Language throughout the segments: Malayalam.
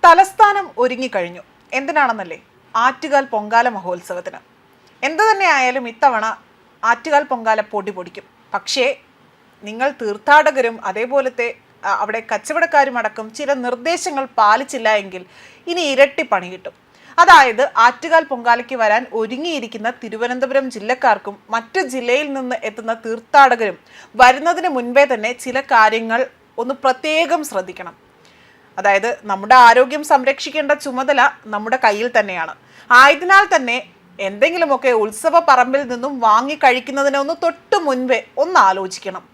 തലസ്ഥാനം ഒരുങ്ങിക്കഴിഞ്ഞു. എന്തിനാണെന്നല്ലേ? ആറ്റുകാൽ പൊങ്കാല മഹോത്സവത്തിന്. എന്തു തന്നെ ആയാലും ഇത്തവണ ആറ്റുകാൽ പൊങ്കാല പൊടി പൊടിക്കും. പക്ഷേ നിങ്ങൾ തീർത്ഥാടകരും അതേപോലത്തെ അവിടെ കച്ചവടക്കാരും അടക്കം ചില നിർദ്ദേശങ്ങൾ പാലിച്ചില്ല എങ്കിൽ ഇനി ഇരട്ടി പണി കിട്ടും. അതായത് ആറ്റുകാൽ പൊങ്കാലയ്ക്ക് വരാൻ ഒരുങ്ങിയിരിക്കുന്ന തിരുവനന്തപുരം ജില്ലക്കാർക്കും മറ്റ് ജില്ലയിൽ നിന്ന് എത്തുന്ന തീർത്ഥാടകരും വരുന്നതിന് മുൻപേ തന്നെ ചില കാര്യങ്ങൾ ഒന്ന് പ്രത്യേകം ശ്രദ്ധിക്കണം. അതായത് നമ്മുടെ ആരോഗ്യം സംരക്ഷിക്കേണ്ട ചുമതല നമ്മുടെ കയ്യിൽ തന്നെയാണ്. ആയതിനാൽ തന്നെ എന്തെങ്കിലുമൊക്കെ ഉത്സവ പറമ്പിൽ നിന്നും വാങ്ങി കഴിക്കുന്നതിന് ഒന്ന് തൊട്ട് മുൻപേ ഒന്ന് ആലോചിക്കണം.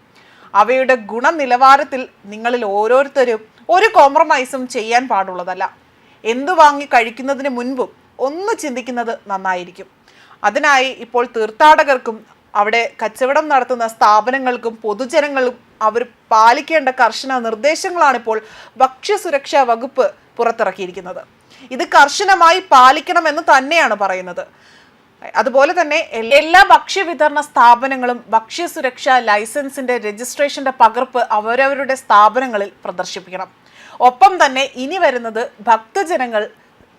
അവയുടെ ഗുണനിലവാരത്തിൽ നിങ്ങളിൽ ഓരോരുത്തരും ഒരു കോംപ്രമൈസും ചെയ്യാൻ പാടുള്ളതല്ല. എന്തു വാങ്ങി കഴിക്കുന്നതിന് മുൻപും ഒന്ന് ചിന്തിക്കുന്നത് നന്നായിരിക്കും. അതിനായി ഇപ്പോൾ തീർത്ഥാടകർക്കും അവിടെ കച്ചവടം നടത്തുന്ന സ്ഥാപനങ്ങൾക്കും പൊതുജനങ്ങളും അവർ പാലിക്കേണ്ട കർശന നിർദ്ദേശങ്ങളാണിപ്പോൾ ഭക്ഷ്യസുരക്ഷാ വകുപ്പ് പുറത്തിറക്കിയിരിക്കുന്നത്. ഇത് കർശനമായി പാലിക്കണമെന്ന് തന്നെയാണ് പറയുന്നത്. അതുപോലെ തന്നെ എല്ലാ ഭക്ഷ്യവിതരണ സ്ഥാപനങ്ങളും ഭക്ഷ്യസുരക്ഷാ ലൈസൻസിന്റെ രജിസ്ട്രേഷന്റെ പകർപ്പ് അവരവരുടെ സ്ഥാപനങ്ങളിൽ പ്രദർശിപ്പിക്കണം. ഒപ്പം തന്നെ ഇനി വരുന്നത് ഭക്തജനങ്ങൾ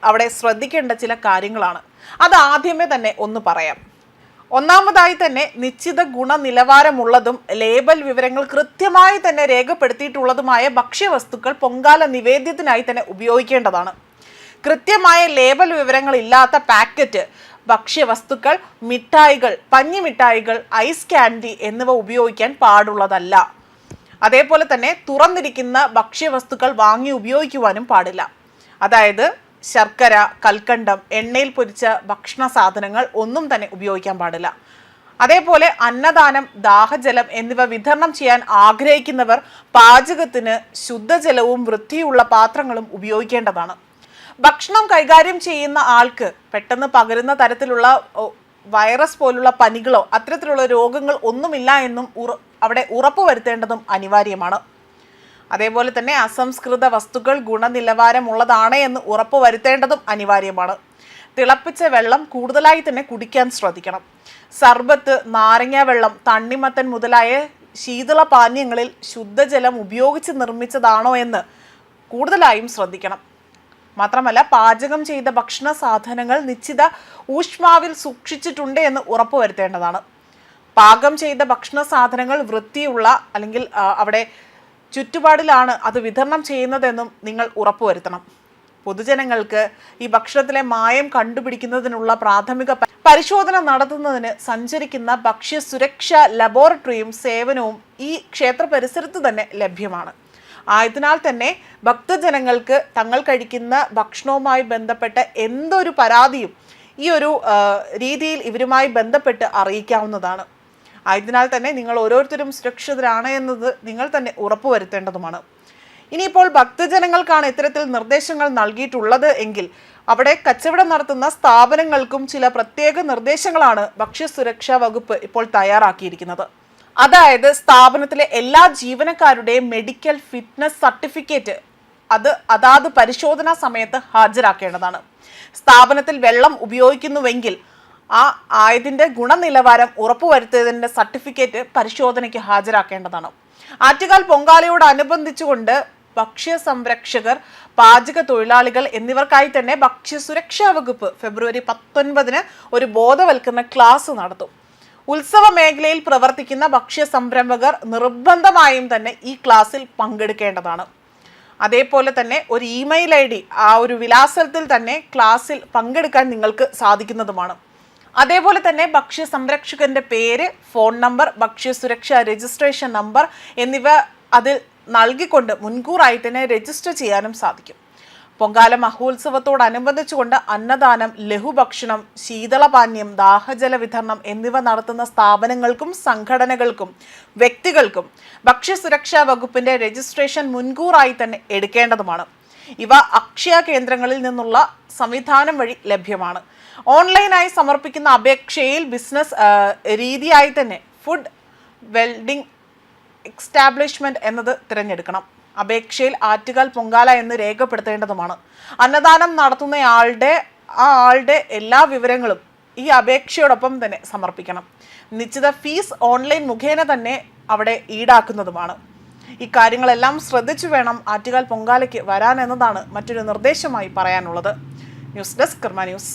അവിടെ ശ്രദ്ധിക്കേണ്ട ചില കാര്യങ്ങളാണ്. അത് ആദ്യമേ തന്നെ ഒന്ന് പറയാം. ഒന്നാമതായി തന്നെ നിശ്ചിത ഗുണനിലവാരമുള്ളതും ലേബൽ വിവരങ്ങൾ കൃത്യമായി തന്നെ രേഖപ്പെടുത്തിയിട്ടുള്ളതുമായ ഭക്ഷ്യവസ്തുക്കൾ പൊങ്കാല നിവേദ്യത്തിനായി തന്നെ ഉപയോഗിക്കേണ്ടതാണ്. കൃത്യമായ ലേബൽ വിവരങ്ങൾ ഇല്ലാത്ത പാക്കറ്റ് ഭക്ഷ്യവസ്തുക്കൾ, മിഠായികൾ, പഞ്ഞിമിഠായികൾ, ഐസ് കാൻഡി എന്നിവ ഉപയോഗിക്കാൻ പാടുള്ളതല്ല. അതേപോലെ തന്നെ തുറന്നിരിക്കുന്ന ഭക്ഷ്യവസ്തുക്കൾ വാങ്ങി ഉപയോഗിക്കുവാനും പാടില്ല. അതായത് ശർക്കര, കൽക്കണ്ടം, എണ്ണയിൽ പൊരിച്ച ഭക്ഷണ സാധനങ്ങൾ ഒന്നും തന്നെ ഉപയോഗിക്കാൻ പാടില്ല. അതേപോലെ അന്നദാനം, ദാഹജലം എന്നിവ വിതരണം ചെയ്യാൻ ആഗ്രഹിക്കുന്നവർ പാചകത്തിന് ശുദ്ധജലവും വൃത്തിയുള്ള പാത്രങ്ങളും ഉപയോഗിക്കേണ്ടതാണ്. ഭക്ഷണം കൈകാര്യം ചെയ്യുന്ന ആൾക്ക് പെട്ടെന്ന് പകരുന്ന തരത്തിലുള്ള വൈറസ് പോലുള്ള പനികളോ അത്തരത്തിലുള്ള രോഗങ്ങൾ ഒന്നുമില്ല എന്നും അവിടെ ഉറപ്പുവരുത്തേണ്ടതും അനിവാര്യമാണ്. അതേപോലെ തന്നെ അസംസ്കൃത വസ്തുക്കൾ ഗുണനിലവാരമുള്ളതാണ് എന്ന് ഉറപ്പുവരുത്തേണ്ടതും അനിവാര്യമാണ്. തിളപ്പിച്ച വെള്ളം കൂടുതലായി തന്നെ കുടിക്കാൻ ശ്രദ്ധിക്കണം. സർബത്ത്, നാരങ്ങ വെള്ളം, തണ്ണിമത്തൻ മുതലായ ശീതള പാനീയങ്ങളിൽ ശുദ്ധജലം ഉപയോഗിച്ച് നിർമ്മിച്ചതാണോ എന്ന് കൂടുതലായും ശ്രദ്ധിക്കണം. മാത്രമല്ല പാചകം ചെയ്ത ഭക്ഷണ സാധനങ്ങൾ നിശ്ചിത ഊഷ്മാവിൽ സൂക്ഷിച്ചിട്ടുണ്ട് എന്ന് ഉറപ്പുവരുത്തേണ്ടതാണ്. പാകം ചെയ്ത ഭക്ഷണ സാധനങ്ങൾ വൃത്തിയുള്ള അല്ലെങ്കിൽ അവിടെ ചുറ്റുപാടിലാണ് അത് വിതരണം ചെയ്യുന്നതെന്നും നിങ്ങൾ ഉറപ്പുവരുത്തണം. പൊതുജനങ്ങൾക്ക് ഈ ഭക്ഷണത്തിലെ മായം കണ്ടുപിടിക്കുന്നതിനുള്ള പ്രാഥമിക പരിശോധന നടത്തുന്നതിന് സഞ്ചരിക്കുന്ന ഭക്ഷ്യസുരക്ഷാ ലബോറട്ടറിയും സേവനവും ഈ ക്ഷേത്ര പരിസരത്ത് തന്നെ ലഭ്യമാണ്. ആയതിനാൽ തന്നെ ഭക്തജനങ്ങൾക്ക് തങ്ങൾ കഴിക്കുന്ന ഭക്ഷണവുമായി ബന്ധപ്പെട്ട എന്തൊരു പരാതിയും ഈ ഒരു രീതിയിൽ ഇവരുമായി ബന്ധപ്പെട്ട് അറിയിക്കാവുന്നതാണ്. ആയതിനാൽ തന്നെ നിങ്ങൾ ഓരോരുത്തരും സുരക്ഷിതരാണ് എന്നത് നിങ്ങൾ തന്നെ ഉറപ്പുവരുത്തേണ്ടതുമാണ്. ഇനിയിപ്പോൾ ഭക്തജനങ്ങൾക്കാണ് ഇത്തരത്തിൽ നിർദ്ദേശങ്ങൾ നൽകിയിട്ടുള്ളത് എങ്കിൽ അവിടെ കച്ചവടം നടത്തുന്ന സ്ഥാപനങ്ങൾക്കും ചില പ്രത്യേക നിർദ്ദേശങ്ങളാണ് ഭക്ഷ്യസുരക്ഷാ വകുപ്പ് ഇപ്പോൾ തയ്യാറാക്കിയിരിക്കുന്നത്. അതായത് സ്ഥാപനത്തിലെ എല്ലാ ജീവനക്കാരുടെയും മെഡിക്കൽ ഫിറ്റ്നസ് സർട്ടിഫിക്കറ്റ് അതാത് പരിശോധനാ സമയത്ത് ഹാജരാക്കേണ്ടതാണ്. സ്ഥാപനത്തിൽ വെള്ളം ഉപയോഗിക്കുന്നുവെങ്കിൽ ആയതിൻ്റെ ഗുണനിലവാരം ഉറപ്പുവരുത്തിയതിൻ്റെ സർട്ടിഫിക്കറ്റ് പരിശോധനയ്ക്ക് ഹാജരാക്കേണ്ടതാണ്. ആറ്റുകാൽ പൊങ്കാലയോടനുബന്ധിച്ചുകൊണ്ട് ഭക്ഷ്യ സംരക്ഷകർ, പാചക തൊഴിലാളികൾ എന്നിവർക്കായി തന്നെ ഭക്ഷ്യസുരക്ഷാ വകുപ്പ് ഫെബ്രുവരി 19 ഒരു ബോധവൽക്കരണ ക്ലാസ് നടത്തും. ഉത്സവ മേഖലയിൽ പ്രവർത്തിക്കുന്ന ഭക്ഷ്യ സംരംഭകർ നിർബന്ധമായും തന്നെ ഈ ക്ലാസ്സിൽ പങ്കെടുക്കേണ്ടതാണ്. അതേപോലെ തന്നെ ഒരു ഇമെയിൽ ID ആ ഒരു വിലാസത്തിൽ തന്നെ ക്ലാസ്സിൽ പങ്കെടുക്കാൻ നിങ്ങൾക്ക് സാധിക്കുന്നതുമാണ്. അതേപോലെ തന്നെ ഭക്ഷ്യ സംരക്ഷകന്റെ പേര്, ഫോൺ നമ്പർ, ഭക്ഷ്യസുരക്ഷാ രജിസ്ട്രേഷൻ നമ്പർ എന്നിവ അതിൽ നൽകിക്കൊണ്ട് മുൻകൂറായി തന്നെ രജിസ്റ്റർ ചെയ്യാനും സാധിക്കും. പൊങ്കാല മഹോത്സവത്തോടനുബന്ധിച്ചുകൊണ്ട് അന്നദാനം, ലഘുഭക്ഷണം, ശീതളപാനീയം, ദാഹജല വിതരണം എന്നിവ നടത്തുന്ന സ്ഥാപനങ്ങൾക്കും സംഘടനകൾക്കും വ്യക്തികൾക്കും ഭക്ഷ്യസുരക്ഷാ വകുപ്പിന്റെ രജിസ്ട്രേഷൻ മുൻകൂറായി തന്നെ എടുക്കേണ്ടതുമാണ്. ഇവ അക്ഷയ കേന്ദ്രങ്ങളിൽ നിന്നുള്ള സംവിധാനം വഴി ലഭ്യമാണ്. ഓൺലൈനായി സമർപ്പിക്കുന്ന അപേക്ഷയിൽ ബിസിനസ് രീതിയായി തന്നെ ഫുഡ് വെൽഡിംഗ് എസ്റ്റാബ്ലിഷ്മെന്റ് എന്നത് തിരഞ്ഞെടുക്കണം. അപേക്ഷയിൽ ആറ്റുകാൽ പൊങ്കാല എന്ന് രേഖപ്പെടുത്തേണ്ടതുമാണ്. അന്നദാനം നടത്തുന്നയാളുടെ എല്ലാ വിവരങ്ങളും ഈ അപേക്ഷയോടൊപ്പം തന്നെ സമർപ്പിക്കണം. നിശ്ചിത ഫീസ് ഓൺലൈൻ മുഖേന തന്നെ അവിടെ ഈടാക്കുന്നതുമാണ്. ഇക്കാര്യങ്ങളെല്ലാം ശ്രദ്ധിച്ചു വേണം ആറ്റുകാൽ പൊങ്കാലയ്ക്ക് വരാൻ എന്നതാണ് മറ്റൊരു നിർദ്ദേശമായി പറയാനുള്ളത്. ന്യൂസ് ഡെസ്ക് കർമ്മ ന്യൂസ്.